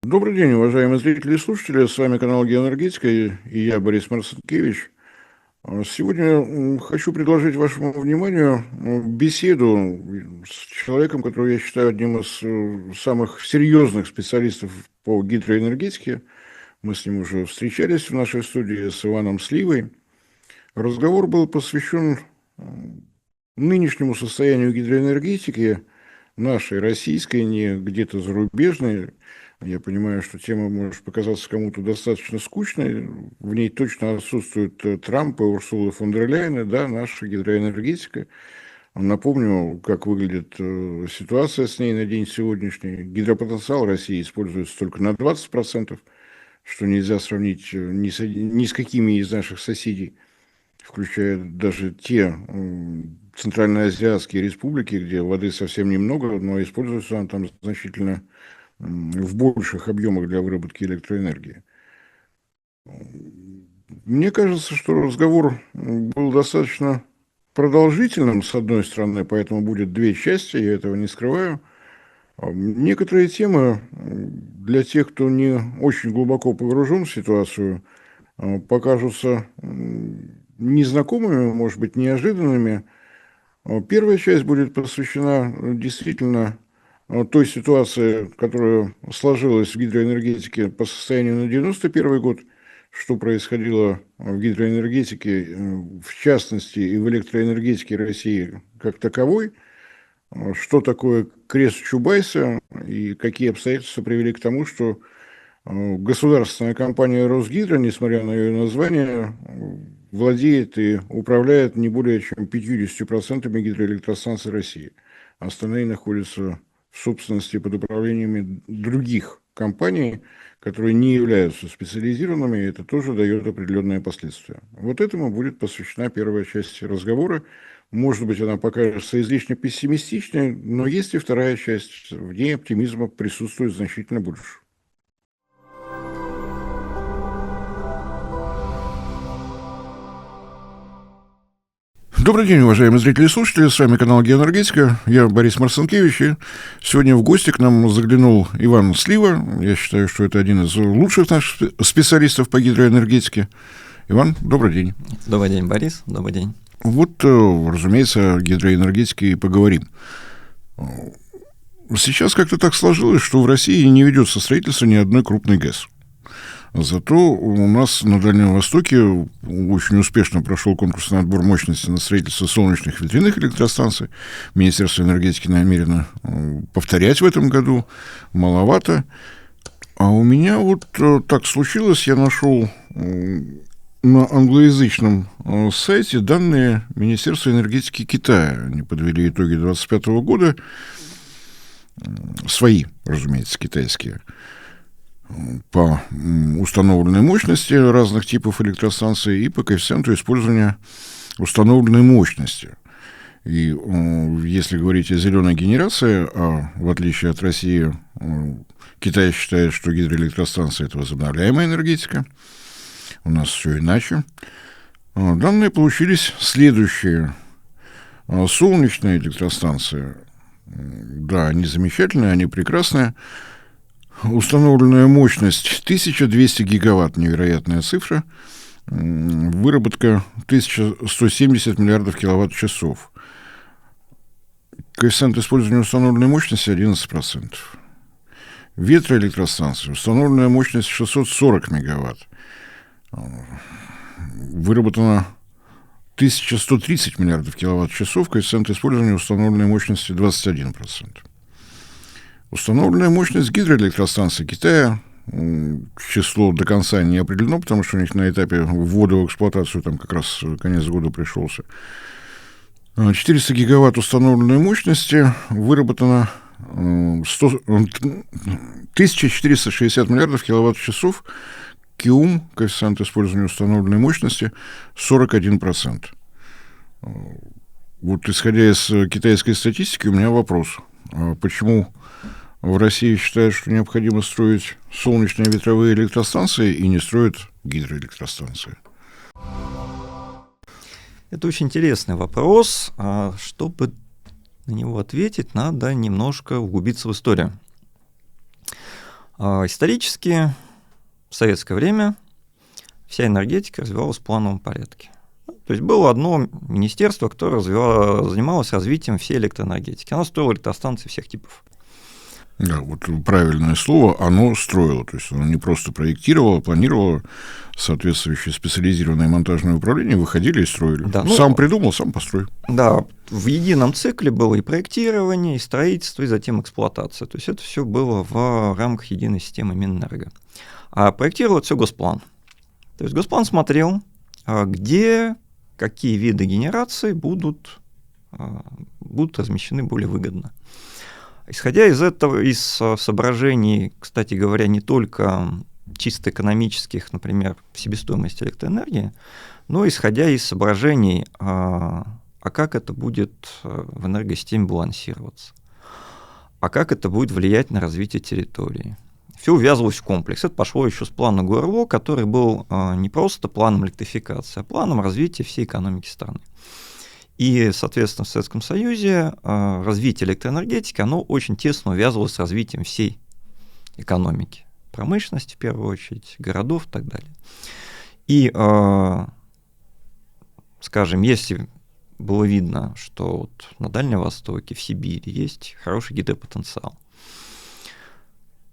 Добрый день, уважаемые зрители и слушатели. С вами канал «Геоэнергетика» и я, Борис Марцинкевич. Сегодня хочу предложить вашему вниманию беседу с человеком, которого я считаю одним из самых серьезных специалистов по гидроэнергетике. Мы с ним уже встречались в нашей студии с Иваном Сливой. Разговор был посвящен нынешнему состоянию гидроэнергетики, нашей, российской, не где-то зарубежной. Я понимаю, что тема может показаться кому-то достаточно скучной. В ней точно отсутствуют Трамп и Урсула фон дер Ляйен, да, наша гидроэнергетика. Напомню, как выглядит ситуация с ней на день сегодняшний. Гидропотенциал России используется только на 20%, что нельзя сравнить ни с какими из наших соседей, включая даже те центральноазиатские республики, где воды совсем немного, но используется она там значительно в больших объемах для выработки электроэнергии. Мне кажется, что разговор был достаточно продолжительным, с одной стороны, поэтому будет две части, я этого не скрываю. Некоторые темы для тех, кто не очень глубоко погружен в ситуацию, покажутся незнакомыми, может быть, неожиданными. Первая часть будет посвящена действительно той ситуации, которая сложилась в гидроэнергетике по состоянию на 91 год, что происходило в гидроэнергетике, в частности, и в электроэнергетике России как таковой, что такое крест Чубайса и какие обстоятельства привели к тому, что государственная компания «Росгидро», несмотря на ее название, владеет и управляет не более чем 50% гидроэлектростанций России. Остальные находятся в собственности под управлениями других компаний, которые не являются специализированными, и это тоже дает определенные последствия. Вот этому будет посвящена первая часть разговора. Может быть, она покажется излишне пессимистичной, но есть и вторая часть. В ней оптимизма присутствует значительно больше. Добрый день, уважаемые зрители и слушатели. С вами канал «Геоэнергетика». Я Борис Марцинкевич. И сегодня в гости к нам заглянул Иван Слива. Я считаю, что это один из лучших наших специалистов по гидроэнергетике. Иван, добрый день. Добрый день, Борис. Добрый день. Вот, разумеется, о гидроэнергетике и поговорим. Сейчас как-то так сложилось, что в России не ведется строительство ни одной крупной ГЭС. Зато у нас на Дальнем Востоке очень успешно прошел конкурсный отбор мощности на строительство солнечных ветряных электростанций. Министерство энергетики намерено повторять в этом году. Маловато. А у меня вот так случилось, я нашел на англоязычном сайте данные Министерства энергетики Китая. Они подвели итоги 2025 года. Свои, разумеется, китайские. По установленной мощности разных типов электростанций и по коэффициенту использования установленной мощности. И если говорить о зеленой генерации, а в отличие от России, Китай считает, что гидроэлектростанция – это возобновляемая энергетика. У нас все иначе. Данные получились следующие. Солнечные электростанции, да, они замечательные, они прекрасные. Установленная мощность 1200 гигаватт, невероятная цифра. Выработка 1170 миллиардов киловатт-часов. Коэффициент использования установленной мощности 11%. Ветроэлектростанции. Установленная мощность 640 мегаватт. Выработано 1130 миллиардов киловатт-часов. Коэффициент использования установленной мощности 21%. Установленная мощность гидроэлектростанций Китая, число до конца не определено, потому что у них на этапе ввода в эксплуатацию там как раз конец года пришелся. 400 гигаватт установленной мощности, выработано 1460 миллиардов киловатт-часов, КИУМ, коэффициент использования установленной мощности, 41%. Вот исходя из китайской статистики, у меня вопрос. Почему в России считают, что необходимо строить солнечные ветровые электростанции и не строят гидроэлектростанции? Это очень интересный вопрос. Чтобы на него ответить, надо немножко углубиться в историю. Исторически, в советское время вся энергетика развивалась в плановом порядке. То есть было одно министерство, которое занималось развитием всей электроэнергетики. Оно строило электростанции всех типов. Да, вот правильное слово, оно строило, то есть оно не просто проектировало, планировало, соответствующее специализированное монтажное управление выходили и строили. Да, сам придумал, сам построил. Да, в едином цикле было и проектирование, и строительство, и затем эксплуатация. То есть это все было в рамках единой системы Минэнерго. А проектировал все Госплан. То есть Госплан смотрел, где какие виды генерации будут размещены более выгодно. Исходя из этого, из соображений, кстати говоря, не только чисто экономических, например, себестоимости электроэнергии, но исходя из соображений, а как это будет в энергосистеме балансироваться, а как это будет влиять на развитие территории. Все увязывалось в комплекс. Это пошло еще с плана ГУРЛО, который был не просто планом электрификации, а планом развития всей экономики страны. И, соответственно, в Советском Союзе развитие электроэнергетики, оно очень тесно увязывалось с развитием всей экономики. Промышленности, в первую очередь, городов и так далее. И, скажем, если было видно, что вот на Дальнем Востоке, в Сибири есть хороший гидропотенциал,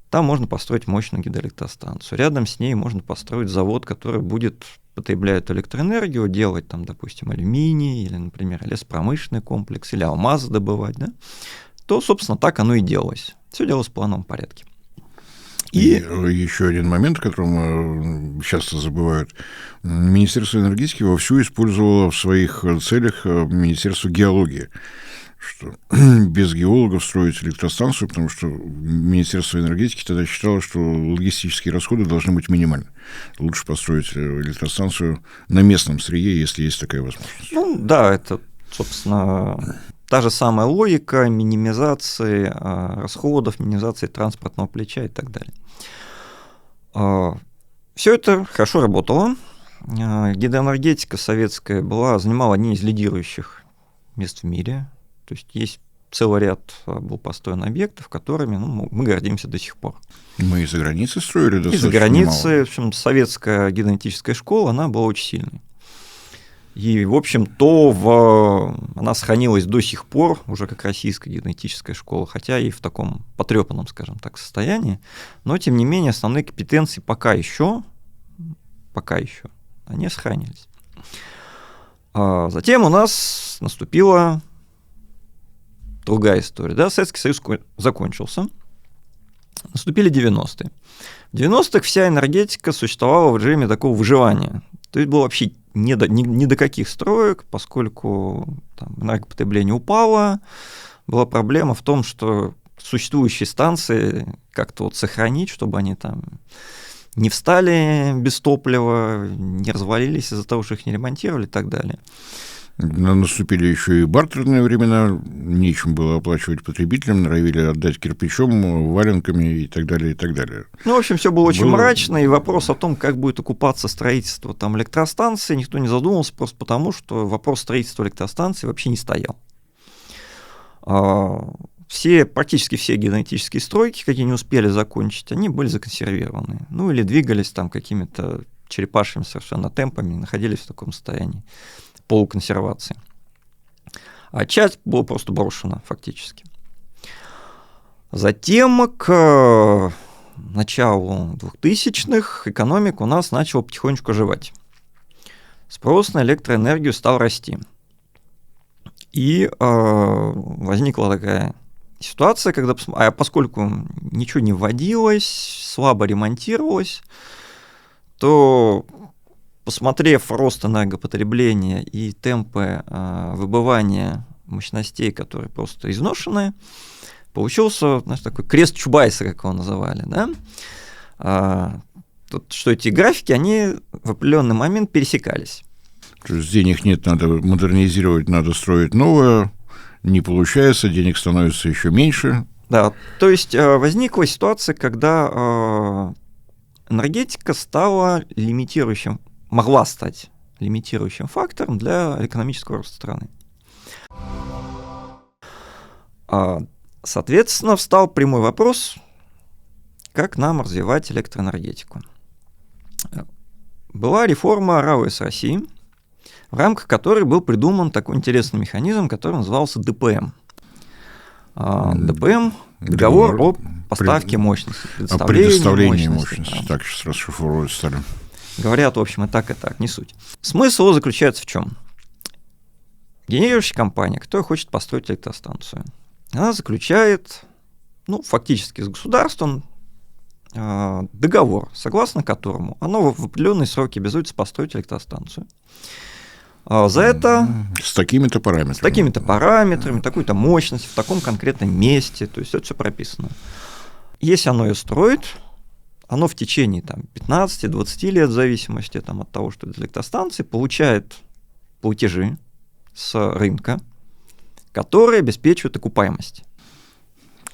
там можно построить мощную гидроэлектростанцию. Рядом с ней можно построить завод, который будет потребляет электроэнергию, делать там, допустим, алюминий, или, например, лесопромышленный комплекс, или алмазы добывать, да, то, собственно, так оно и делалось. Все делалось в плановом порядке. И еще один момент, о котором часто забывают. Министерство энергетики вовсю использовало в своих целях Министерство геологии, что без геологов строить электростанцию, потому что Министерство энергетики тогда считало, что логистические расходы должны быть минимальны. Лучше построить электростанцию на местном сырье, если есть такая возможность. Ну да, это, собственно, та же самая логика минимизации расходов, минимизации транспортного плеча и так далее. Все это хорошо работало. Гидроэнергетика советская занимала одни из лидирующих мест в мире. То есть есть целый ряд был построен объектов, которыми мы гордимся до сих пор. Мы и за границей строили достаточно. И за границей, в общем, советская гидроэнергетическая школа, она была очень сильной. И, в общем, она сохранилась до сих пор, уже как российская гидроэнергетическая школа, хотя и в таком потрепанном, скажем так, состоянии, но, тем не менее, основные компетенции пока еще, они сохранились. Затем у нас наступила другая история. Да? Советский Союз закончился. Наступили 90-е. В 90-х вся энергетика существовала в режиме такого выживания. То есть было вообще ни до каких строек, поскольку там энергопотребление упало. Была проблема в том, что существующие станции как-то вот сохранить, чтобы они там не встали без топлива, не развалились из-за того, что их не ремонтировали и так далее. Наступили еще и бартерные времена, нечем было оплачивать потребителям, норовили отдать кирпичом, валенками и так далее, и так далее. Ну, в общем, все было очень мрачно, и вопрос о том, как будет окупаться строительство там электростанции, никто не задумывался, просто потому, что вопрос строительства электростанции вообще не стоял. Практически все гидроэнергетические стройки, какие не успели закончить, они были законсервированы. Ну, или двигались там какими-то черепашьими совершенно темпами, находились в таком состоянии полуконсервации. А часть была просто брошена фактически. Затем к началу 2000-х экономика у нас начала потихонечку оживать. Спрос на электроэнергию стал расти. И возникла такая ситуация, когда, поскольку ничего не вводилось, слабо ремонтировалось, то, посмотрев рост энергопотребления и темпы выбывания мощностей, которые просто изношены, получился, такой крест Чубайса, как его называли, да? Что эти графики, они в определенный момент пересекались. То есть денег нет, надо модернизировать, надо строить новое, не получается, денег становится еще меньше. Да, то есть возникла ситуация, когда энергетика могла стать лимитирующим фактором для экономического роста страны. Соответственно, встал прямой вопрос, как нам развивать электроэнергетику. Была реформа РАО СС России, в рамках которой был придуман такой интересный механизм, который назывался ДПМ. ДПМ – договор о поставке мощности, предоставлении мощности. Так, сейчас расшифровывать стали. Говорят, в общем, и так, не суть. Смысл заключается в чем? Генерирующая компания, которая хочет построить электростанцию, она заключает, фактически с государством договор, согласно которому оно в определенные сроки обязуется построить электростанцию. За это... С такими-то параметрами. С такими-то параметрами, такой-то мощностью, в таком конкретном месте, то есть это все прописано. Если оно ее строит, оно в течение 15-20 лет, в зависимости от того, что это электростанции, получает платежи с рынка, которые обеспечивают окупаемость.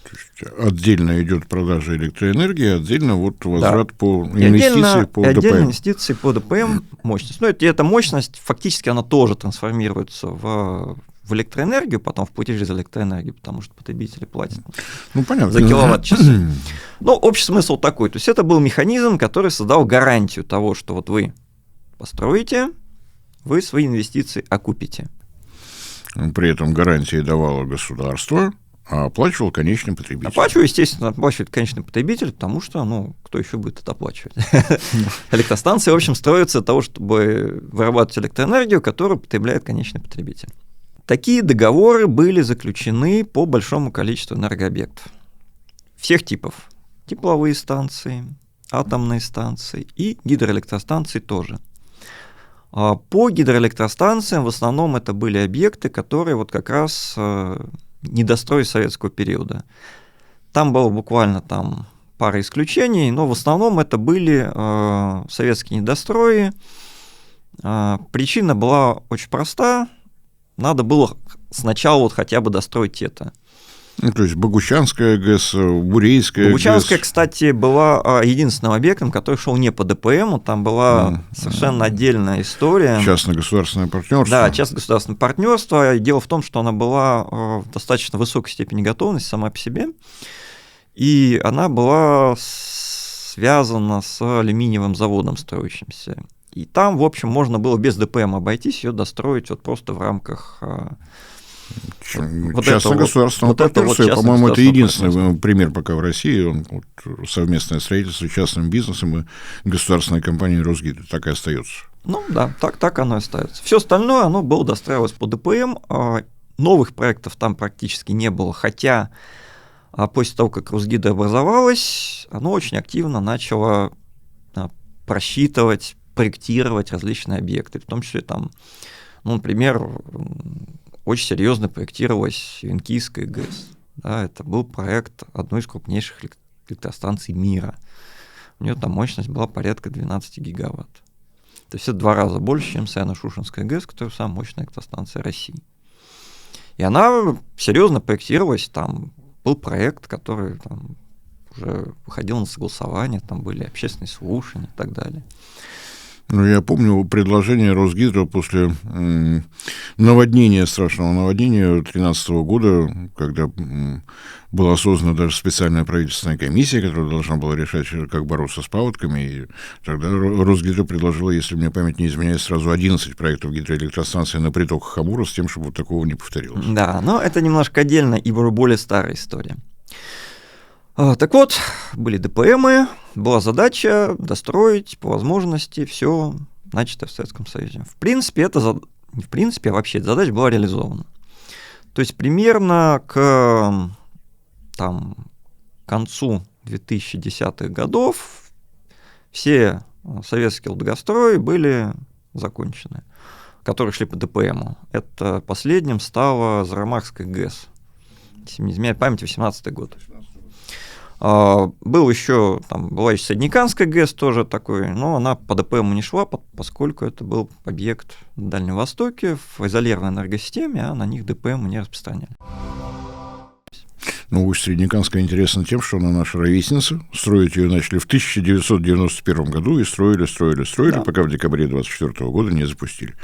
То есть отдельно идет продажа электроэнергии, отдельно возврат по инвестиции по ДПМ. Отдельно инвестиции по ДПМ мощность. Эта мощность, фактически, она тоже трансформируется в электроэнергию, потом в платежи за электроэнергию, потому что потребители платят понятно. за киловатт-часы. Общий смысл такой. То есть это был механизм, который создал гарантию того, что вы построите, вы свои инвестиции окупите. При этом гарантии давало государство, а оплачивал конечный потребитель. Естественно, оплачивает конечный потребитель, потому что, кто еще будет это оплачивать? Электростанции, в общем, строятся для того, чтобы вырабатывать электроэнергию, которую потребляет конечный потребитель. Такие договоры были заключены по большому количеству энергообъектов всех типов. Тепловые станции, атомные станции и гидроэлектростанции тоже. По гидроэлектростанциям в основном это были объекты, которые как раз недострой советского периода. Там было буквально пара исключений, но в основном это были советские недострои. Причина была очень проста. Надо было сначала хотя бы достроить это. То есть Богучанская ГЭС, Бурейская Богучанская, ГЭС. кстати, была единственным объектом, который шел не по ДПМу, там была совершенно отдельная история. Частно-государственное партнерство. Да, частно-государственное партнерство. Дело в том, что она была в достаточно высокой степени готовности сама по себе, и она была связана с алюминиевым заводом строящимся. И там, в общем, можно было без ДПМ обойтись, ее достроить в рамках... Частно-государственного партнерства, по-моему, это единственный пример пока в России, совместное строительство с частным бизнесом и государственной компанией Росгидро, так и остается. Так оно и остается. Все остальное, оно было достраивалось по ДПМ, новых проектов там практически не было, хотя после того, как Росгидро образовалось, оно очень активно начало просчитывать, проектировать различные объекты, в том числе например, очень серьезно проектировалась Венкийская ГЭС. Это был проект одной из крупнейших электростанций мира. У нее мощность была порядка 12 гигаватт. То есть это 2 раза больше, чем Саяно-Шушенская ГЭС, которая самая мощная электростанция России. И она серьезно проектировалась, был проект, который уже выходил на согласование, там были общественные слушания и так далее. Я помню предложение Росгидро после страшного наводнения 2013 года, когда была создана даже специальная правительственная комиссия, которая должна была решать, как бороться с паводками. И тогда Росгидро предложила, если мне память не изменяет, сразу 11 проектов гидроэлектростанции на притоках Амура с тем, чтобы такого не повторилось. Да, но это немножко отдельно и более старая история. Так вот, были ДПМы, была задача достроить по возможности все начатое в Советском Союзе. В принципе, вообще эта задача была реализована. То есть примерно к концу 2010-х годов все советские долгострои были закончены, которые шли по ДПМу. Это последним стала Заромахская ГЭС. Если не изменяет память, 18-й год. Была еще Садниканская ГЭС тоже такой, но она по ДПМу не шла, поскольку это был объект на Дальнем Востоке в изолированной энергосистеме, а на них ДПМ не распространяли. Ну, Усть-Среднекамская интересна тем, что она наша ровесница. Строить ее начали в 1991 году и строили, да, пока в декабре 2024 года не запустили.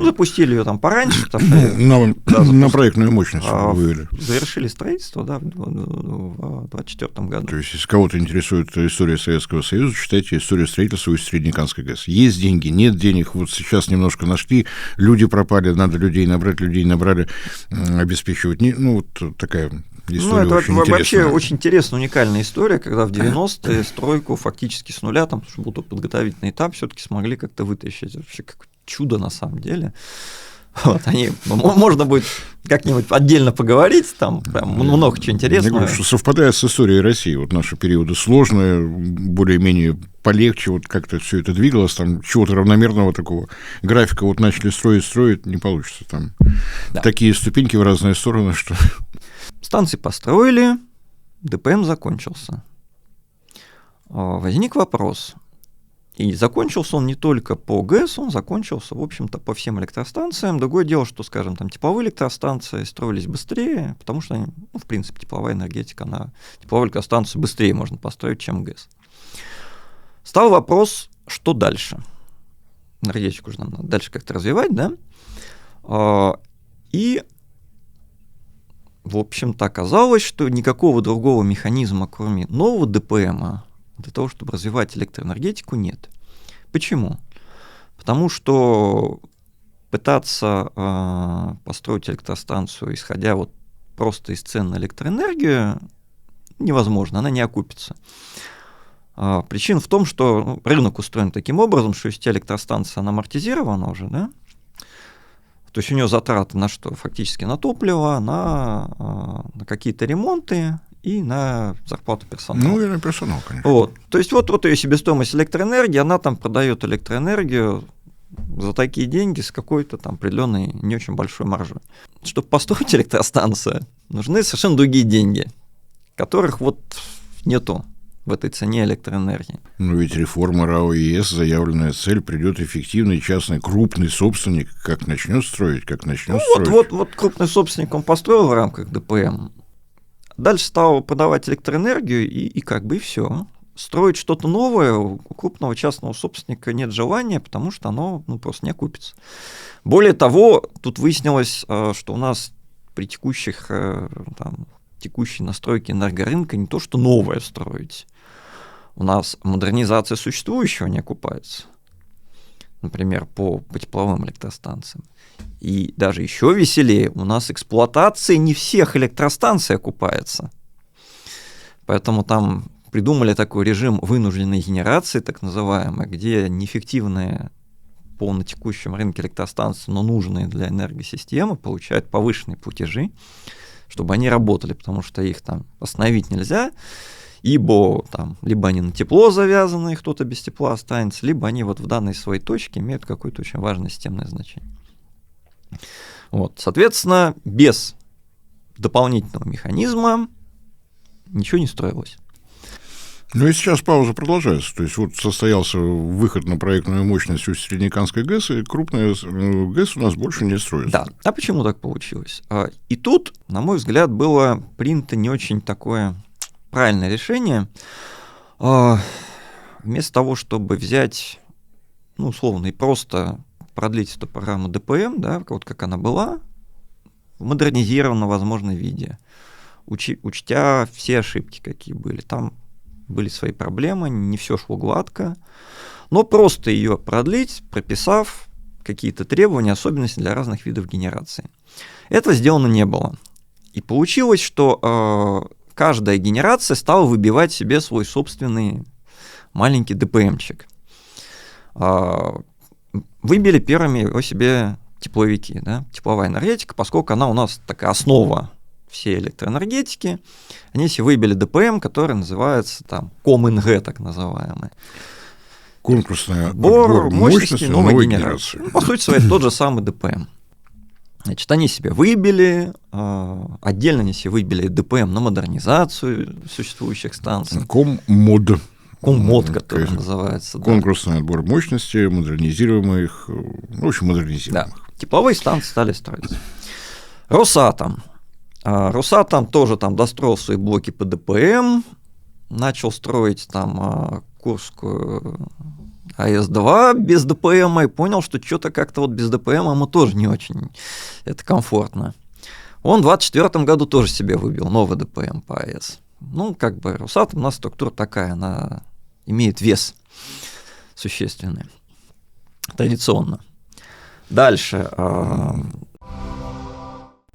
Запустили ее там пораньше. На проектную мощность вывели. Завершили строительство, да, в 2024 году. То есть, если кого-то интересует история Советского Союза, читайте историю строительства Усть-Среднекамской ГЭС. Есть деньги, нет денег, вот сейчас немножко нашли, люди пропали, надо людей набрали, обеспечивать. Вот такая история. Это очень вообще очень интересная, уникальная история, когда в 90-е стройку фактически с нуля, там, потому что был подготовительный этап, все-таки смогли как-то вытащить. Это вообще как чудо на самом деле. Можно будет как-нибудь отдельно поговорить, там прям много чего интересного. Я говорю, что совпадает с историей России. Вот наши периоды сложные, более-менее полегче, вот как-то все это двигалось, там чего-то равномерного такого графика вот начали строить, не получится. Там такие ступеньки в разные стороны, что... Станции построили, ДПМ закончился. Возник вопрос. И закончился он не только по ГЭС, он закончился, в общем-то, по всем электростанциям. Другое дело, что, скажем, там тепловые электростанции строились быстрее, потому что, в принципе, тепловая энергетика на тепловую электростанцию быстрее можно построить, чем ГЭС. Стал вопрос, что дальше? Энергетику же нам надо дальше как-то развивать, да? И, в общем-то, оказалось, что никакого другого механизма, кроме нового ДПМа, для того, чтобы развивать электроэнергетику, нет. Почему? Потому что пытаться построить электростанцию, исходя вот просто из цен на электроэнергию, невозможно, она не окупится. Причина в том, что рынок устроен таким образом, что если электростанция, она амортизирована уже, да? То есть у нее затраты на что? Фактически на топливо, на какие-то ремонты и на зарплату персонала. И на персонал, конечно. Вот. То есть вот ее себестоимость электроэнергии, она там продает электроэнергию за такие деньги с какой-то там определенной не очень большой маржой. Чтобы построить электростанцию, нужны совершенно другие деньги, которых вот нету в этой цене электроэнергии. Но ведь реформа РАО ЕС, заявленная цель, придет эффективный частный крупный собственник, как начнет строить. Вот крупный собственник он построил в рамках ДПМ, дальше стал продавать электроэнергию и как бы и все. Строить что-то новое у крупного частного собственника нет желания, потому что оно просто не окупится. Более того, тут выяснилось, что у нас при текущей настройке энергорынка не то, что новое строить. У нас модернизация существующего не окупается. Например, по тепловым электростанциям. И даже еще веселее, у нас эксплуатация не всех электростанций окупается. Поэтому там придумали такой режим вынужденной генерации, так называемый, где неэффективные на текущем рынке электростанции, но нужные для энергосистемы, получают повышенные платежи, чтобы они работали, потому что их там остановить нельзя, либо они на тепло завязаны, и кто-то без тепла останется, либо они вот в данной своей точке имеют какое-то очень важное системное значение. Вот, соответственно, без дополнительного механизма ничего не строилось. И сейчас пауза продолжается. То есть вот состоялся выход на проектную мощность Усть-Среднекамской ГЭС, и крупная ГЭС у нас больше не строится. Да. А почему так получилось? И тут, на мой взгляд, было принято не очень такое правильное решение. Вместо того, чтобы взять, условно, и просто продлить эту программу ДПМ, да, вот как она была, в модернизированном, возможно, виде, учтя все ошибки, какие были. Там были свои проблемы, не все шло гладко, но просто ее продлить, прописав какие-то требования, особенности для разных видов генерации. Этого сделано не было. И получилось, что каждая генерация стала выбивать себе свой собственный маленький ДПМчик. Выбили первыми его себе тепловики, да, тепловая энергетика, поскольку она у нас такая основа всей электроэнергетики, они себе выбили ДПМ, который называется КОМ-НГ, так называемый. Конкурсный отбор мощности новой генерации. По сути своей, тот же самый ДПМ. Значит, они себе выбили, отдельно они себе выбили ДПМ на модернизацию существующих станций. КОМ-МОД, который называется. Конкурсный отбор мощности, Росатом тоже там достроил свои блоки по ДПМ, начал строить там Курскую АЭС-2 без ДПМ и понял, что что-то как-то вот без ДПМ ему тоже не очень это комфортно. Он в 2024 году тоже себе выбил новый ДПМ по АЭС. Ну, как бы Росатом у нас структура такая, она имеет вес существенный, традиционно. Дальше.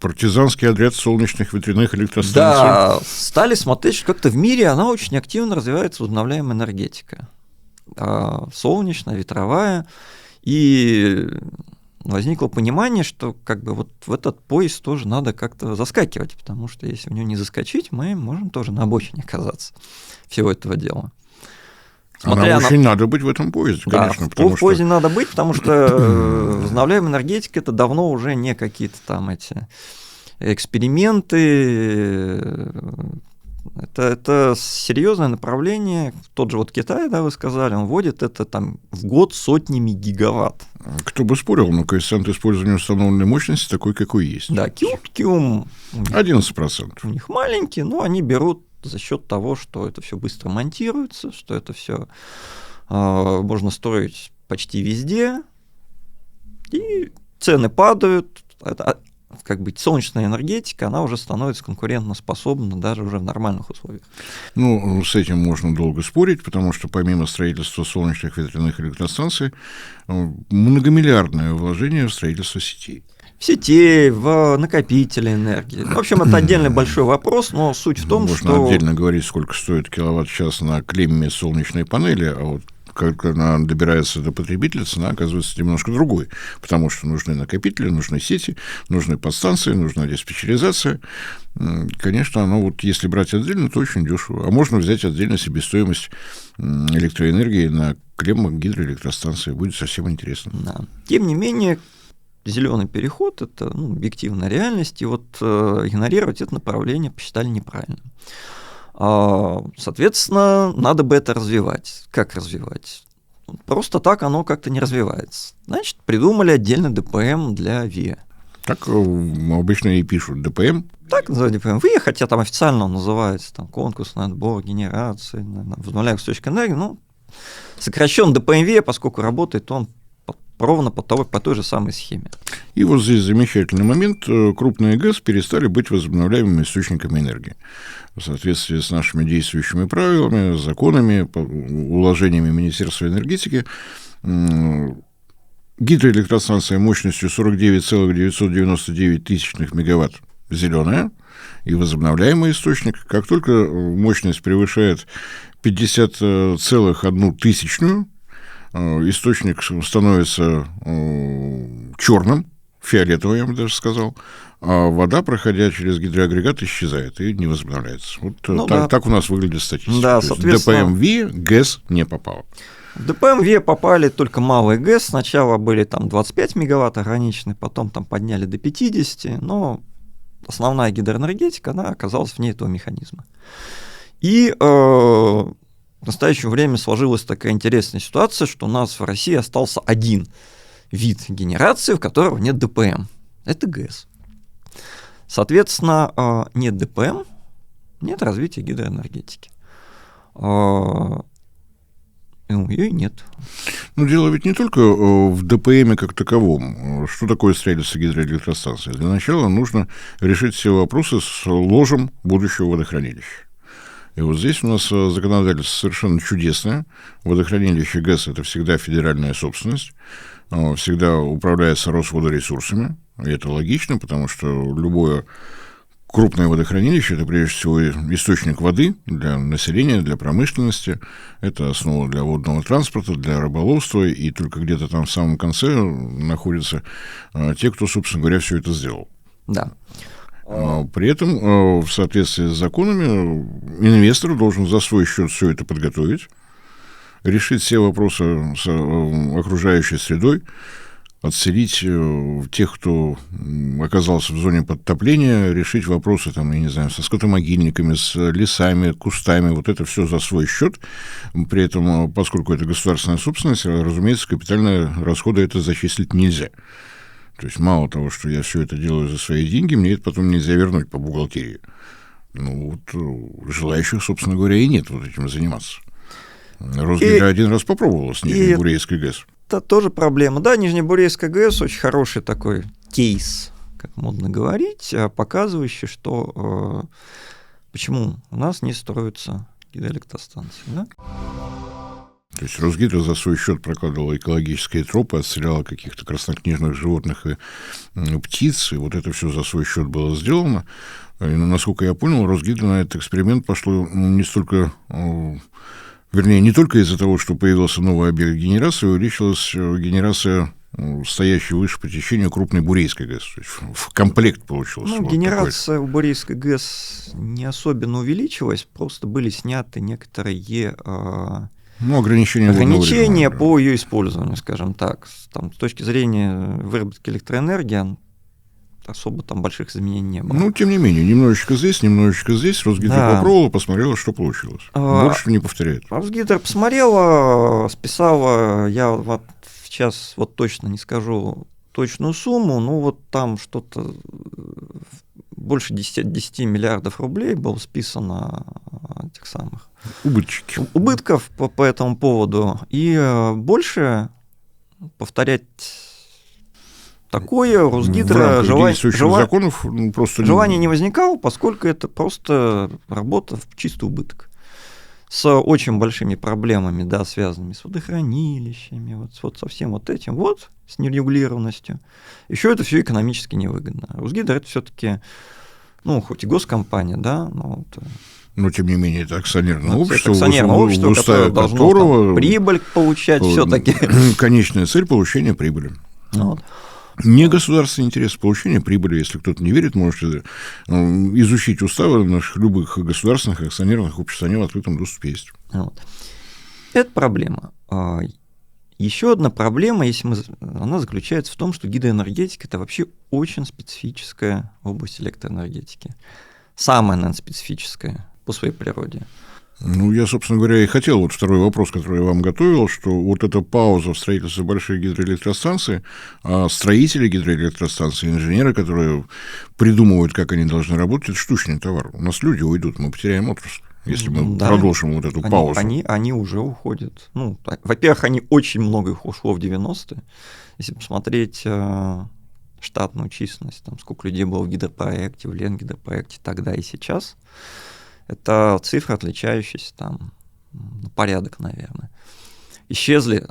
Партизанский отряд солнечных ветряных электростанций. Да, стали смотреть, что как-то в мире она очень активно развивается, возобновляемая энергетика. Солнечная, ветровая. И возникло понимание, что как бы вот в этот поезд тоже надо как-то заскакивать, потому что если в него не заскочить, мы можем тоже на обочине оказаться всего этого дела. Нам очень надо быть в этом поезде, конечно. Да, в поезде надо быть, потому что возобновляемая энергетика – это давно уже не какие-то там эти эксперименты. Это серьезное направление. Тот же вот Китай, да, вы сказали, он вводит это там в год сотнями гигаватт. Кто бы спорил, но коэффициент использования установленной мощности такой, какой есть. Да, Киум 11%. У них маленький, но они берут за счет того, что это все быстро монтируется, что это все можно строить почти везде, и цены падают. Это, как бы солнечная энергетика, она уже становится конкурентоспособна даже уже в нормальных условиях. Ну, с этим можно долго спорить, потому что помимо строительства солнечных ветряных электростанций, многомиллиардное вложение в строительство сетей. В сетей, в накопители энергии. В общем, это отдельный большой вопрос, но суть в том, что... Можно отдельно говорить, сколько стоит киловатт-час на клемме солнечной панели, а вот как она добирается до потребителя, цена оказывается немножко другой, потому что нужны накопители, нужны сети, нужны подстанции, нужна диспетчеризация. Конечно, оно вот если брать отдельно, то очень дешево. А можно взять отдельно себестоимость электроэнергии на клеммах гидроэлектростанции. Будет совсем интересно. Да. Тем не менее, зеленый переход – это объективная реальность, и вот игнорировать это направление посчитали неправильным. Соответственно, надо бы это развивать. Как развивать? Просто так оно как-то не развивается. Значит, придумали отдельный ДПМ для ВИА. Так обычно и пишут ДПМ. Так называют ДПМ ВИА, хотя там официально он называется там, конкурсный отбор генерации, возобновляемых источников энергии. Ну, сокращен ДПМ ВИА, поскольку работает он ровно по той же самой схеме. И вот здесь замечательный момент. Крупные ГЭС перестали быть возобновляемыми источниками энергии. В соответствии с нашими действующими правилами, законами, уложениями Министерства энергетики, гидроэлектростанция мощностью 49,999 тысячных мегаватт зеленая и возобновляемый источник. Как только мощность превышает 50,1 тысячную, источник становится черным, фиолетовым, я бы даже сказал, а вода, проходя через гидроагрегат, исчезает и не возобновляется. Вот так у нас выглядит статистика. Да, соответственно... ДПМ ВИА ГЭС не попало. В ДПМ ВИА попали только малые ГЭС. Сначала были там 25 мегаватт ограничены, потом там подняли до 50, но основная гидроэнергетика, она оказалась вне этого механизма. И в настоящее время сложилась такая интересная ситуация, что у нас в России остался один вид генерации, в котором нет ДПМ. Это ГЭС. Соответственно, нет ДПМ, нет развития гидроэнергетики. Ее и нет. Но дело ведь не только в ДПМе как таковом. Что такое строительство гидроэлектростанции? Для начала нужно решить все вопросы с ложем будущего водохранилища. И вот здесь у нас законодательство совершенно чудесное. Водохранилище ГЭС – это всегда федеральная собственность, всегда управляется Росводоресурсами. И это логично, потому что любое крупное водохранилище – это, прежде всего, источник воды для населения, для промышленности. Это основа для водного транспорта, для рыболовства. И только где-то там в самом конце находятся те, кто, собственно говоря, все это сделал. Да. При этом, в соответствии с законами, инвестор должен за свой счет все это подготовить, решить все вопросы с окружающей средой, отселить тех, кто оказался в зоне подтопления, решить вопросы, там, я не знаю, со скотомогильниками, с лесами, кустами, вот это все за свой счет. При этом, поскольку это государственная собственность, разумеется, капитальные расходы это зачислить нельзя. То есть мало того, что я все это делаю за свои деньги, мне это потом нельзя вернуть по бухгалтерии. Ну вот желающих, собственно говоря, и нет вот этим заниматься. Росгидро один раз попробовал с Нижнебурейской ГЭС. Это тоже проблема. Да, Нижнебурейская ГЭС очень хороший такой кейс, как модно говорить, показывающий, что почему у нас не строятся гидроэлектростанции. Да? То есть Росгидро за свой счет прокладывала экологические тропы, отселяла каких-то краснокнижных животных и птиц, и вот это все за свой счет было сделано. И, насколько я понял, Росгидро на этот эксперимент пошло не столько... Вернее, не только из-за того, что появился новый объект генерации, увеличилась генерация стоящей выше по течению крупной Бурейской ГЭС. То есть в комплект получился. Ну, вот генерация у Бурейской ГЭС не особенно увеличилась, просто были сняты некоторые ограничения по ее использованию, скажем так. Там, с точки зрения выработки электроэнергии особо там больших изменений не было. Ну, тем не менее, немножечко здесь. Росгидро попробовала, посмотрела, что получилось. Больше не повторяет. Росгидро посмотрела, списала, я вот сейчас вот точно не скажу точную сумму, но вот там что-то больше 10 миллиардов рублей было списано этих самых убытков по этому поводу. И больше повторять такое Росгидро желания не возникало, поскольку это просто работа в чистый убыток. С очень большими проблемами, да, связанными с водохранилищами, вот со всем вот этим, вот, с нерегулированностью. Еще это все экономически невыгодно. Росгидро это все-таки, ну, хоть и госкомпания, да, но тем не менее, это акционерное общество, которое должно прибыль получать все-таки. Конечная цель – получение прибыли. Вот. Не государственный интерес, получение прибыли. Если кто-то не верит, можете изучить уставы наших любых государственных акционерных обществ, они в открытом доступе есть. Вот. Это проблема. Еще одна проблема, она заключается в том, что гидроэнергетика – это вообще очень специфическая область электроэнергетики. Самая, наверное, специфическая по своей природе. Ну, я, собственно говоря, и хотел, вот второй вопрос, который я вам готовил, что вот эта пауза в строительстве больших гидроэлектростанций, а строители гидроэлектростанций, инженеры, которые придумывают, как они должны работать, это штучный товар. У нас люди уйдут, мы потеряем отрасль, если мы продолжим вот эту паузу. Они уже уходят. Ну, во-первых, они очень много их ушло в 90-е. Если посмотреть штатную численность, там, сколько людей было в гидропроекте, в Ленгидропроекте тогда и сейчас, это цифры, отличающиеся там на порядок, наверное. Исчезли,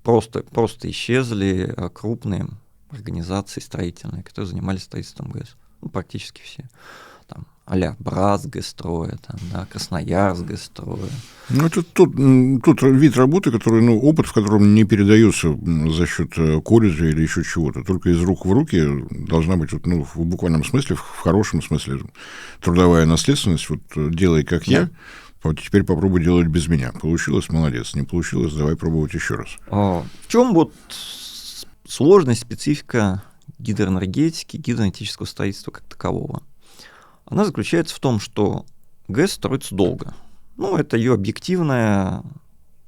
просто исчезли крупные организации строительные, которые занимались строительством ГЭС. Ну, практически все. Там, а-ля Братсгэсстроя, Красноярск-Гэсстроя. Ну, это тот вид работы, который, опыт, в котором не передается за счет колледжа или еще чего-то. Только из рук в руки должна быть, в буквальном смысле, в хорошем смысле, трудовая наследственность. Вот делай, как я, теперь попробуй делать без меня. Получилось — молодец. Не получилось — давай пробовать еще раз. В чем вот сложность, специфика гидроэнергетики, гидроэнергетического строительства как такового? Она заключается в том, что ГЭС строится долго. Это ее объективная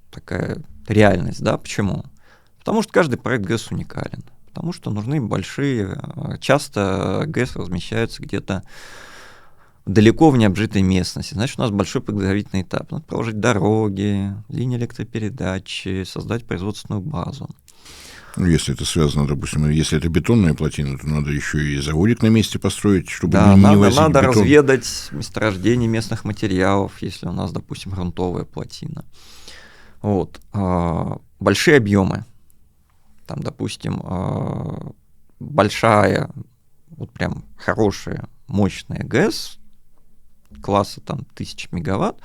такая реальность, да, почему? Потому что каждый проект ГЭС уникален, потому что нужны большие, часто ГЭС размещаются где-то далеко в необжитой местности, значит, у нас большой подготовительный этап, надо проложить дороги, линии электропередачи, создать производственную базу. Если это связано, допустим, если это бетонная плотина, то надо еще и заводик на месте построить, чтобы не возить бетон. Надо разведать месторождение местных материалов, если у нас, допустим, грунтовая плотина. Вот. Большие объемы. Там, допустим, большая, вот прям хорошая, мощная ГЭС класса там 1000 мегаватт,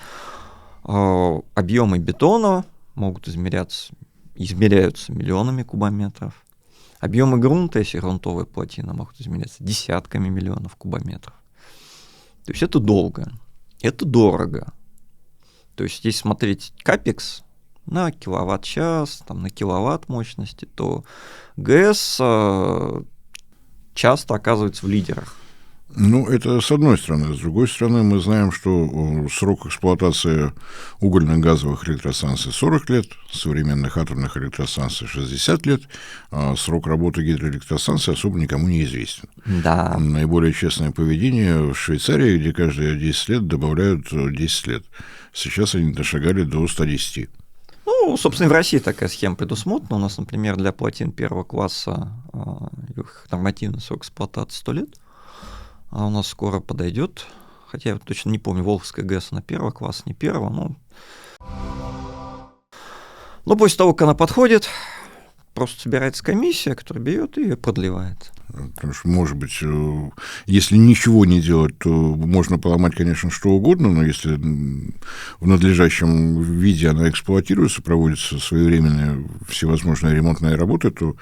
объемы бетона могут измеряются миллионами кубометров. Объемы грунта, если грунтовая плотина, могут измеряться десятками миллионов кубометров. То есть это долго, это дорого. То есть если смотреть капекс на киловатт-час, на киловатт мощности, то ГЭС часто оказывается в лидерах Ну, это с одной стороны. С другой стороны, мы знаем, что срок эксплуатации угольных газовых электростанций 40 лет, современных атомных электростанций 60 лет, а срок работы гидроэлектростанций особо никому не известен. Да. Наиболее честное поведение в Швейцарии, где каждые 10 лет добавляют 10 лет. Сейчас они дошагали до 110. Ну, собственно, и в России такая схема предусмотрена. У нас, например, для плотин первого класса их нормативный срок эксплуатации 100 лет. А у нас скоро подойдет, хотя я точно не помню, Волховская ГЭС, она первого класса, не первого, но после того, как она подходит, просто собирается комиссия, которая берет и продлевает. Потому что, может быть, если ничего не делать, то можно поломать, конечно, что угодно, но если в надлежащем виде она эксплуатируется, проводятся своевременные всевозможные ремонтные работы, то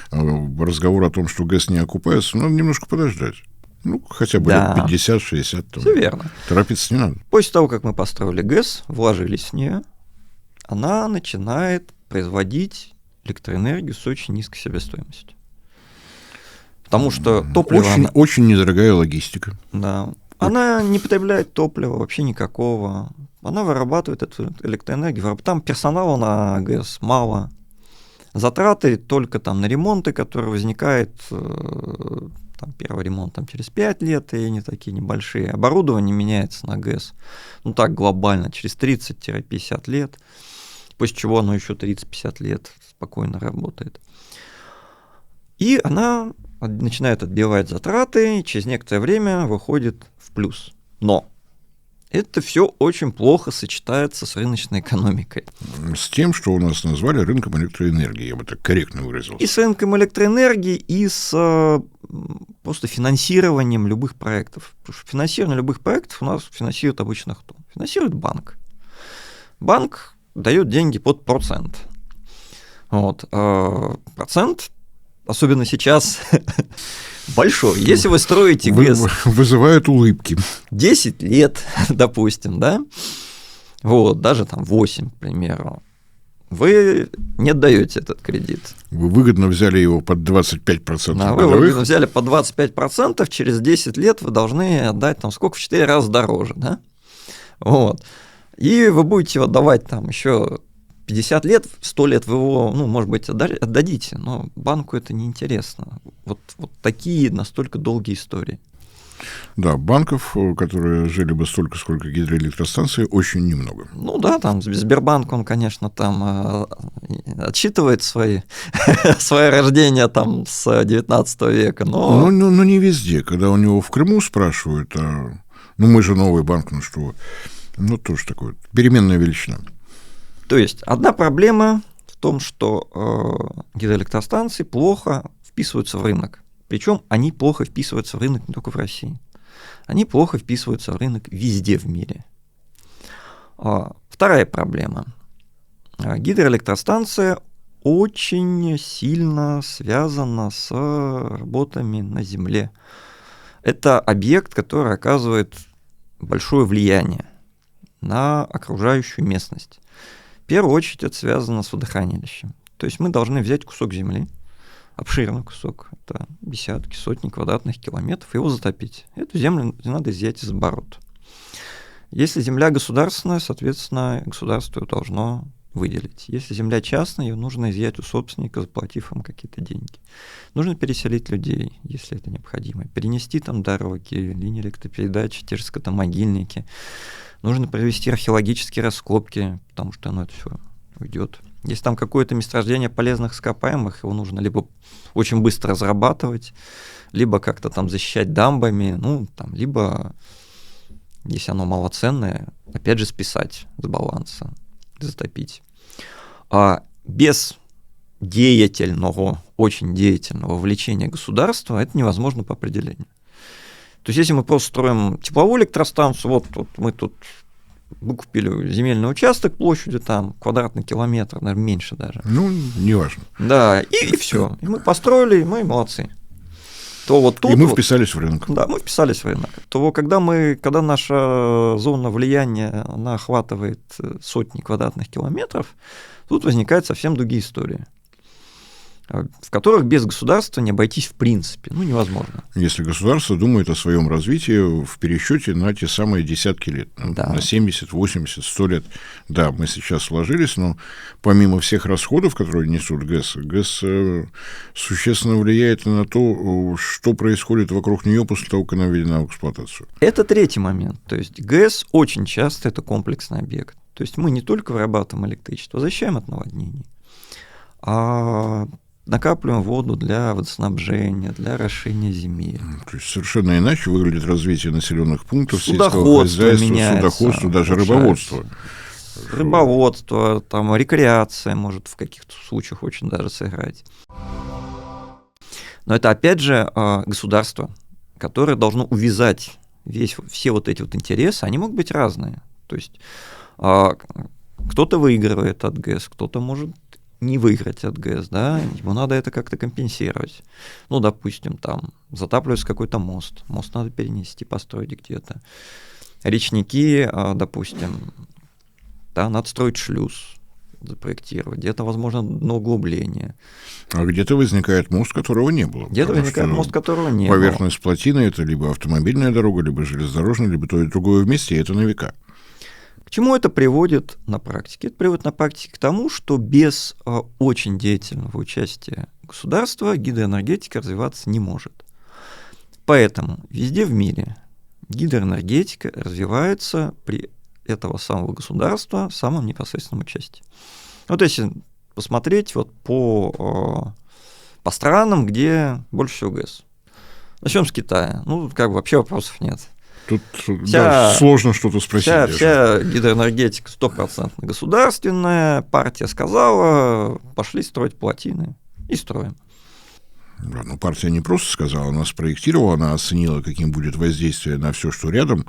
разговор о том, что ГЭС не окупается, надо немножко подождать. Ну, хотя бы лет 50-60. Все верно. Торопиться не надо. После того, как мы построили ГЭС, вложились в нее, она начинает производить электроэнергию с очень низкой себестоимостью. Потому что топливо... Очень недорогая логистика. Да. Она не потребляет топлива вообще никакого. Она вырабатывает эту электроэнергию. Там персонала на ГЭС мало. Затраты только там на ремонты, которые возникают... Там, первый ремонт там, через 5 лет, и они такие небольшие. Оборудование меняется на ГЭС, ну так глобально, через 30-50 лет, после чего оно еще 30-50 лет спокойно работает. И она начинает отбивать затраты, и через некоторое время выходит в плюс. Но это все очень плохо сочетается с рыночной экономикой. С тем, что у нас назвали рынком электроэнергии, я бы так корректно выразился. И с рынком электроэнергии, и с просто финансированием любых проектов. Потому что финансирование любых проектов у нас финансирует обычно кто? Финансирует банк. Банк дает деньги под процент. Вот. Процент, особенно сейчас, большой. Если вы строите ГЭС... Вызывает улыбки. 10 лет, допустим, да? Вот, даже там 8, к примеру. Вы не отдаете этот кредит. Вы выгодно взяли его под 25%. Да, вы выгодно взяли под 25%, через 10 лет вы должны отдать там сколько? В 4 раза дороже, да? Вот. И вы будете его отдавать там еще 50 лет, 100 лет вы его, ну, может быть, отдадите, но банку это неинтересно. Вот такие настолько долгие истории. Да, банков, которые жили бы столько, сколько гидроэлектростанций, очень немного. Ну да, там Сбербанк, он, конечно, там отсчитывает свое рождение там с 19 века, но... Но не везде. Когда у него в Крыму спрашивают, ну мы же новый банк, ну что... Ну тоже такое, переменная величина. То есть одна проблема в том, что гидроэлектростанции плохо вписываются в рынок. Причем они плохо вписываются в рынок не только в России. Они плохо вписываются в рынок везде в мире. Вторая проблема. Гидроэлектростанция очень сильно связана с работами на Земле. Это объект, который оказывает большое влияние на окружающую местность. В первую очередь это связано с водохранилищем. То есть мы должны взять кусок земли, обширный кусок, это десятки, сотни квадратных километров, и его затопить. Эту землю надо изъять из оборота. Если земля государственная, соответственно, государство ее должно выделить. Если земля частная, ее нужно изъять у собственника, заплатив им какие-то деньги. Нужно переселить людей, если это необходимо. Перенести там дороги, линии электропередачи, те же скотомогильники. Нужно провести археологические раскопки, потому что оно это все уйдет. Если там какое-то месторождение полезных ископаемых, его нужно либо очень быстро разрабатывать, либо как-то там защищать дамбами, ну, там, либо, если оно малоценное, опять же списать с баланса, затопить. А без деятельного, очень деятельного вовлечения государства это невозможно по определению. То есть если мы просто строим тепловую электростанцию, вот мы тут выкупили земельный участок площадью там квадратный километр, наверное, меньше даже. Ну, неважно. Да, и все. И мы построили, и мы молодцы. То вот тут и мы вписались в рынок. Да, мы вписались в рынок. То когда наша зона влияния, она охватывает сотни квадратных километров, тут возникают совсем другие истории. в которых без государства не обойтись в принципе, невозможно. Если государство думает о своем развитии в пересчете на те самые десятки лет, на 70, 80, 100 лет. Да, мы сейчас сложились, но помимо всех расходов, которые несут ГЭС существенно влияет на то, что происходит вокруг нее после того, как она введена в эксплуатацию. Это третий момент. То есть ГЭС очень часто это комплексный объект. То есть мы не только вырабатываем электричество, защищаем от наводнений, а накапливаем воду для водоснабжения, для орошения земель. То есть совершенно иначе выглядит развитие населенных пунктов, сельского хозяйства, судоходство, даже рыбоводство. Рыбоводство, там, рекреация может в каких-то случаях очень даже сыграть. Но это, опять же, государство, которое должно увязать все вот эти вот интересы, они могут быть разные. То есть кто-то выигрывает от ГЭС, кто-то может не выиграть от ГЭС, да, ему надо это как-то компенсировать. Допустим, там затапливается какой-то мост надо перенести, построить где-то. Речники, допустим, да, надо строить шлюз, запроектировать, где-то, возможно, углубление. А где-то возникает мост, которого не было. Где-то возникает мост, которого не было. Поверхность плотины — это либо автомобильная дорога, либо железнодорожная, либо то и другое вместе, и это на века. К чему это приводит на практике? Это приводит на практике к тому, что без очень деятельного участия государства гидроэнергетика развиваться не может. Поэтому везде в мире гидроэнергетика развивается при этого самого государства в самом непосредственном участии. Если посмотреть по странам, где больше всего ГЭС. Начнем с Китая. Вообще вопросов нет. Тут сложно что-то спросить. Вся гидроэнергетика 100% государственная, партия сказала, пошли строить плотины, и строим. Да, партия не просто сказала, она спроектировала, она оценила, каким будет воздействие на все, что рядом,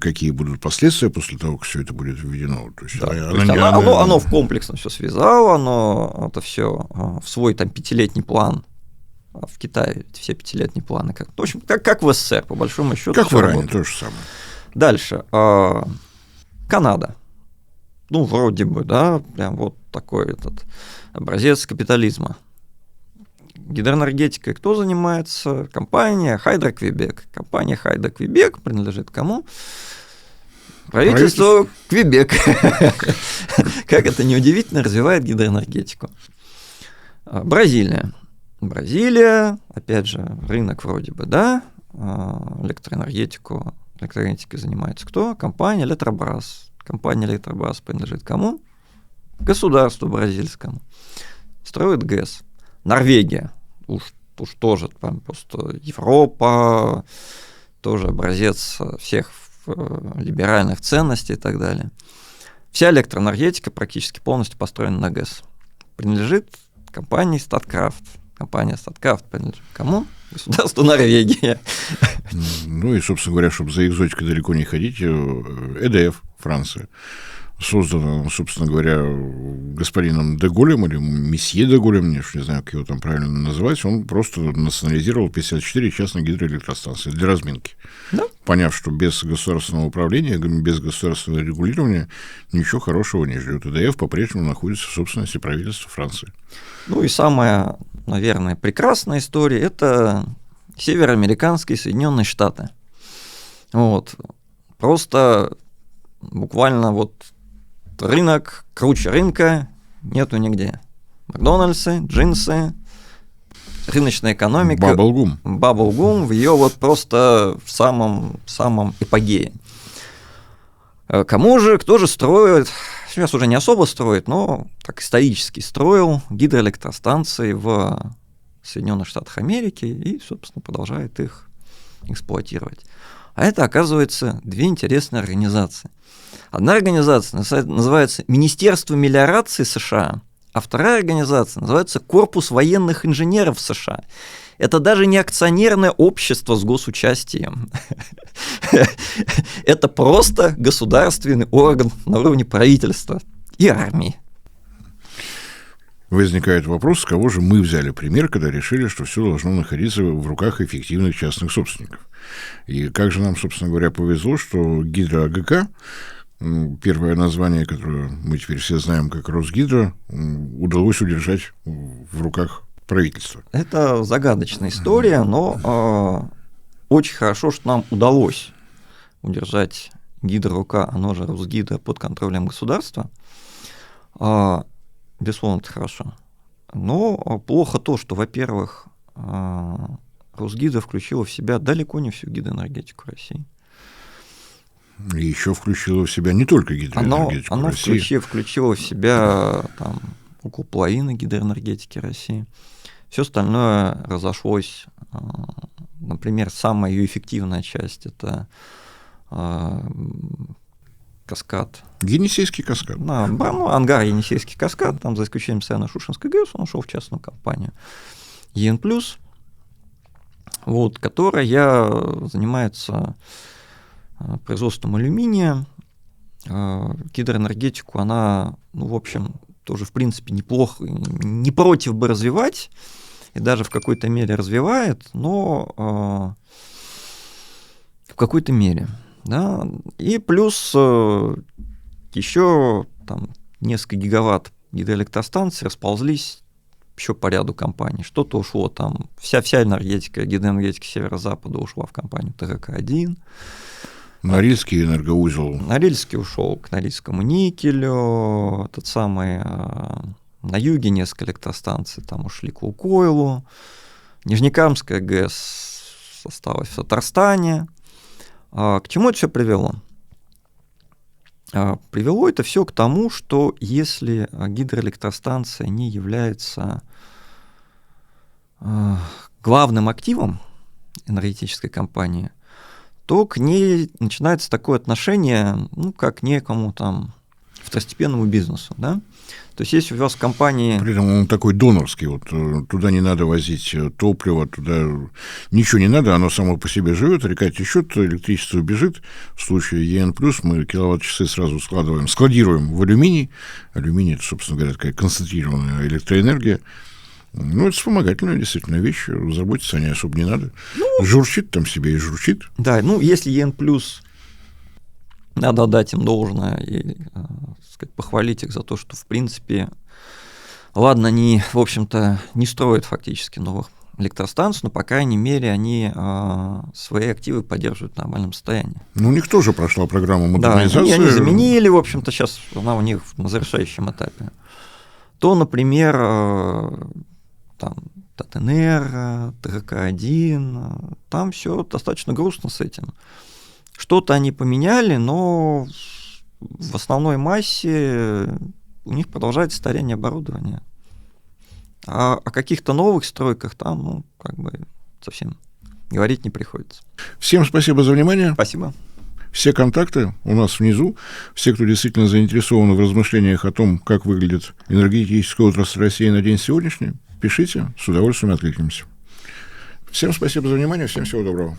какие будут последствия после того, как все это будет введено. То есть, оно в комплексно все связало, оно это все в свой 5-летний план. В Китае все 5-летние планы, как в СССР, по большому счету. Как в Иране, то же самое. Дальше. Канада. Вроде бы, да, прям вот такой образец капитализма. Гидроэнергетикой кто занимается? Компания Хайдро-Квебек. Компания Хайдро-Квебек принадлежит кому? Правительство Квебек. Как это неудивительно, развивает гидроэнергетику. Бразилия, опять же, рынок вроде бы, да, электроэнергетикой занимается кто? Компания Электробрас. Компания Электробрас принадлежит кому? Государству бразильскому. Строит ГЭС. Норвегия. Уж тоже просто Европа, тоже образец всех либеральных ценностей и так далее. Вся электроэнергетика практически полностью построена на ГЭС. Принадлежит компании Statkraft. Компания Statkraft принадлежит кому? Государству Норвегия. И, собственно говоря, чтобы за экзотикой далеко не ходить, ЭДФ, Франция, создана, собственно говоря, господином де Голлем или месье де Голлем, я не знаю, как его там правильно называть, он просто национализировал 54 частных гидроэлектростанции для разминки. Да? Поняв, что без государственного управления, без государственного регулирования ничего хорошего не ждет. ЭДФ по-прежнему находится в собственности правительства Франции. И самая, наверное, прекрасная история – это североамериканские Соединенные Штаты. Просто буквально рынок круче рынка нету нигде. Макдональдсы, джинсы, рыночная экономика. Баблгум в ее просто в самом эпогее. Кто же строит, сейчас уже не особо строит, но так исторически строил гидроэлектростанции в Соединенных Штатах Америки и, собственно, продолжает их эксплуатировать. А это, оказывается, две интересные организации. Одна организация называется Министерство мелиорации США, а вторая организация называется Корпус военных инженеров США. Это даже не акционерное общество с госучастием. Это просто государственный орган на уровне правительства и армии. Возникает вопрос, с кого же мы взяли пример, когда решили, что все должно находиться в руках эффективных частных собственников. И как же нам, собственно говоря, повезло, что ГидроАГК, первое название, которое мы теперь все знаем как Росгидро, удалось удержать в руках правительства? Это загадочная история, но очень хорошо, что нам удалось удержать Гидро-РУК, оно же Русгидро, под контролем государства. Безусловно, это хорошо. Но плохо то, что, во-первых, Русгидро включила в себя далеко не всю гидроэнергетику России. И еще включило в себя не только гидроэнергетику России. Оно включило в себя там, около половины гидроэнергетики России. Все остальное разошлось. Например, самая ее эффективная часть – это каскад. Енисейский каскад. Ангар Енисейский каскад, там, за исключением Саяно-Шушенской ГЭС, он ушел в частную компанию ЕН+, которая занимается производством алюминия. Гидроэнергетику она, в общем, тоже, в принципе, неплохо, не против бы развивать, и даже в какой-то мере развивает, но в какой-то мере. Да? И плюс еще там несколько гигаватт гидроэлектростанций расползлись еще по ряду компаний. Что-то ушло там, вся энергетика, гидроэнергетика Северо-Запада ушла в компанию ТГК-1. Норильский энергоузел. Норильский ушел к Норильскому никелю, тот самый на юге несколько электростанций там ушли к Лукойлу, Нижнекамская ГЭС осталась в Татарстане. К чему это все привело? Привело это все к тому, что если гидроэлектростанция не является главным активом энергетической компании, то к ней начинается такое отношение, как к некому там второстепенному бизнесу, да? То есть если у вас в компании... При этом он такой донорский, туда не надо возить топливо, туда ничего не надо, оно само по себе живет, река течет, электричество бежит. В случае ЕН+, мы киловатт-часы сразу складируем в алюминий. Алюминий – это, собственно говоря, такая концентрированная электроэнергия. Это вспомогательная действительно вещь, заботиться о ней особо не надо. Журчит там себе и журчит. Да, если ЕН+, надо отдать им должное и похвалить их за то, что, в принципе, ладно, они, в общем-то, не строят фактически новых электростанций, но, по крайней мере, они свои активы поддерживают в нормальном состоянии. У них тоже прошла программа модернизации. Да, они заменили, в общем-то, сейчас она у них на завершающем этапе. То, например, там, Татэнерго, ТГК-1, там все достаточно грустно с этим. Что-то они поменяли, но в основной массе у них продолжается старение оборудования. А о каких-то новых стройках там, совсем говорить не приходится. Всем спасибо за внимание. Спасибо. Все контакты у нас внизу. Все, кто действительно заинтересован в размышлениях о том, как выглядит энергетическая отрасль России на день сегодняшний, пишите, с удовольствием откликнемся. Всем спасибо за внимание, всем всего доброго.